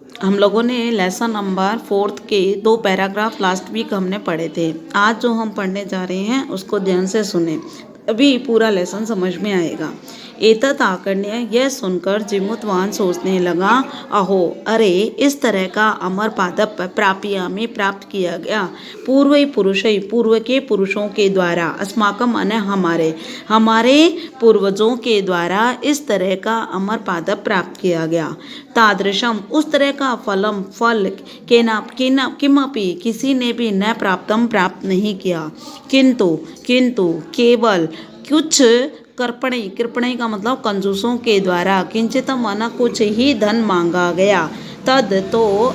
हम लोगों ने लेसन नंबर 4 के 2 पैराग्राफ लास्ट वीक हमने पढ़े थे। आज जो हम पढ़ने जा रहे हैं उसको ध्यान से सुने, अभी पूरा लेसन समझ में आएगा। एतत आकर्ण्य यह सुनकर जिमुतवान सोचने लगा, अहो अरे इस तरह का अमर पादप प्राप्यामि प्राप्त किया गया पूर्व पूर्व के पुरुषों के द्वारा, अस्माकम माने हमारे पूर्वजों के द्वारा इस तरह का अमर पादप प्राप्त किया गया। तादृशम उस तरह का फल किमपि किसी ने भी न प्राप्त नहीं किया, किंतु केवल कुछ कृपणई का मतलब कंजूसों के द्वारा किंचित माना कुछ ही धन मांगा गया। तद तो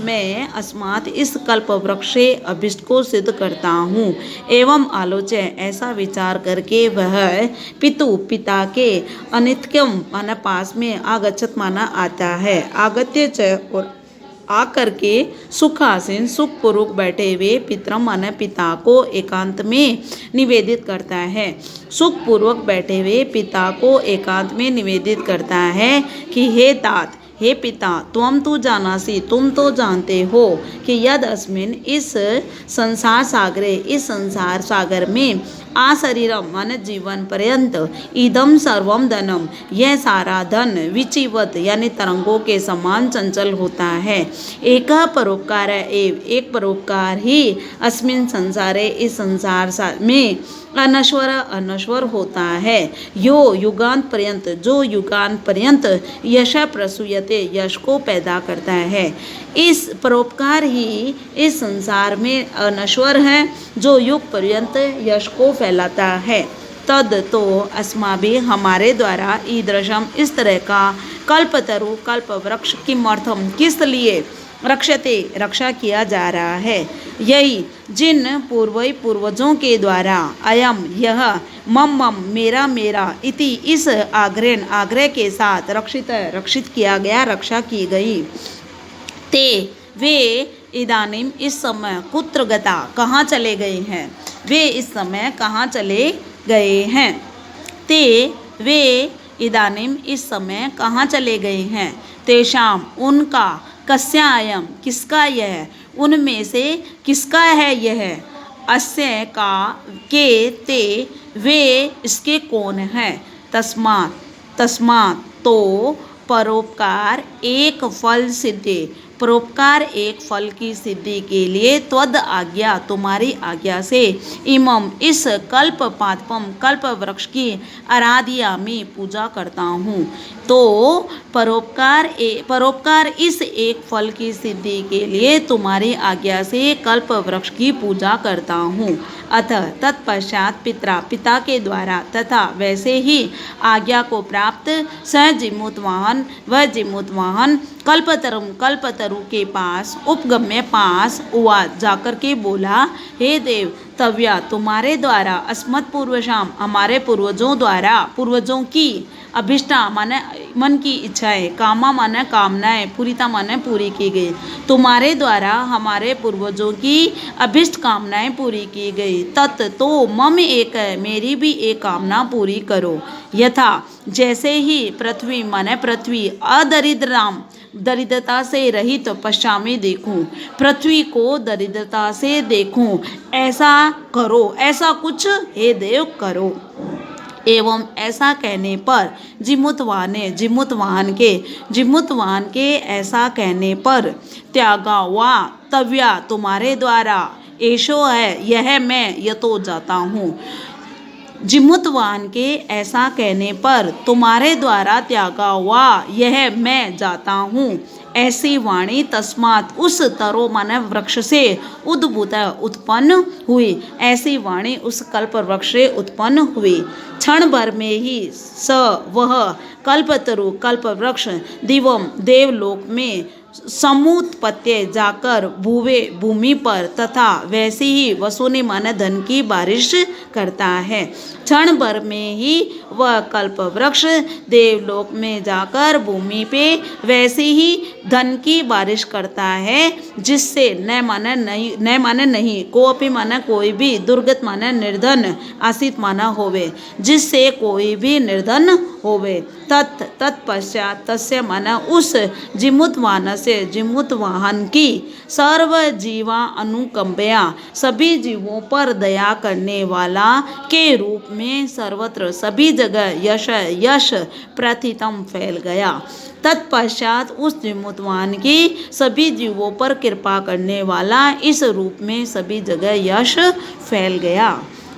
मैं अस्मात् इस कल्प वृक्षे अभिष्ट को सिद्ध करता हूँ। एवं आलोच्य ऐसा विचार करके वह पिता के अनित्यम माना पास में आगच्छत माना आता है। आगत्य च और आकर के सुखासीन सुखपूर्वक बैठे हुए पितरम माने पिता को एकांत में निवेदित करता है। सुखपूर्वक बैठे हुए पिता को एकांत में निवेदित करता है कि हे तात, हे पिता, तुम तो जानते हो कि यद अस्मिन इस संसार सागर में आशरीरम माने जीवन पर्यंत इदम सर्वम धनम यह सारा धन विचिवत यानी तरंगों के समान चंचल होता है। एक परोपकार ही अस्मिन संसारे इस संसार में अनश्वर होता है। जो युगांत पर्यंत यश प्रसूयते यश को पैदा करता है। इस परोपकार ही इस संसार में अनश्वर है जो युग पर्यंत यश को फैलाता है। तद तो अस्माभि हमारे द्वारा ईदृशम इस तरह का कल्प वृक्ष किमर्थम किस लिए रक्षा किया जा रहा है। यही जिन पूर्वजों के द्वारा अयम यह मम मेरा इति इस आग्रह के साथ रक्षित किया गया, रक्षा की गई। ते वे इदानीम इस समय कुत्र गता कहाँ चले गए हैं। वे इस समय कहाँ चले गए हैं। ते वे इदानीम इस समय कहाँ चले गए हैं। तेषाम उनका कस्यायम किसका यह, उनमें से किसका है यह। अस्य का के ते वे इसके कौन है। तस्मात् तो परोपकार एक फल की सिद्धि के लिए त्वद आज्ञा तुम्हारी आज्ञा से इमम इस कल्प वृक्ष की आराध्यामि पूजा करता हूँ। तो परोपकार इस एक फल की सिद्धि के लिए तुम्हारी आज्ञा से कल्प वृक्ष की पूजा करता हूँ। अतः तत्पश्चात पिता के द्वारा तथा वैसे ही आज्ञा को प्राप्त जिमुतवाहन कल्पतरु के पास उपगम्य पास हुआ जाकर के बोला, हे देव तव्या तुम्हारे द्वारा अस्मत् पूर्वशाम हमारे पूर्वजों की अभिष्टा माने मन की इच्छाएं, कामा माने कामनाएं, पूरिता माने पूरी की गई। तुम्हारे द्वारा हमारे पूर्वजों की अभिष्ट कामनाएं पूरी की गई। तत् तो मम एक मेरी भी एक कामना पूरी करो। यथा जैसे ही पृथ्वी दरिद्रता से रहित पश्चामी देखूं, पृथ्वी को दरिद्रता से देखूं, ऐसा करो, ऐसा कुछ हे देव करो। एवं ऐसा कहने पर जिमुतवाहन के ऐसा कहने पर त्यागा वा तव्या तुम्हारे द्वारा ऐशो है यह मैं यतो जाता हूँ। जिमुतवाहन के ऐसा कहने पर तुम्हारे द्वारा त्यागा हुआ यह मैं जाता हूँ। ऐसी वाणी तस्मात् उस तरो माने वृक्ष से उद्भूत उत्पन्न हुई। ऐसी वाणी उस कल्प वृक्ष से उत्पन्न हुई। क्षण भर में ही वह कल्प वृक्ष देवलोक में समुत्पत्ति जाकर भूमि पर तथा वैसे ही वसुनी माने धन की बारिश करता है। क्षण भर में ही वह कल्प वृक्ष देवलोक में जाकर भूमि पे वैसे ही धन की बारिश करता है, जिससे न माने नहीं, कोपि माने कोई भी, दुर्गत माने निर्धन, आसित माना होवे, जिससे कोई भी निर्धन होवे। तत्पश्चात तस्य माना उस, जिमुतवान से जिमुत वाहन की, सर्व जीवा अनुकंपया सभी जीवों पर दया करने वाला के रूप में सर्वत्र सभी जगह यश प्रथितम फैल गया। तत्पश्चात उस जिमुतवान की सभी जीवों पर कृपा करने वाला इस रूप में सभी जगह यश फैल गया।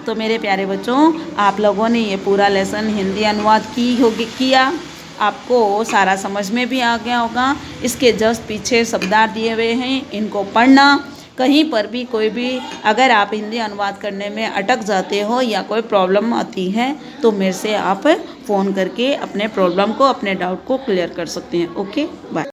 तो मेरे प्यारे बच्चों, आप लोगों ने ये पूरा लेसन हिंदी अनुवाद किया, आपको सारा समझ में भी आ गया होगा। इसके जस्ट पीछे शब्दार्थ दिए हुए हैं, इनको पढ़ना। कहीं पर भी कोई भी अगर आप हिंदी अनुवाद करने में अटक जाते हो या कोई प्रॉब्लम आती है तो मेरे से आप फ़ोन करके अपने प्रॉब्लम को, अपने डाउट को क्लियर कर सकते हैं। Okay, bye.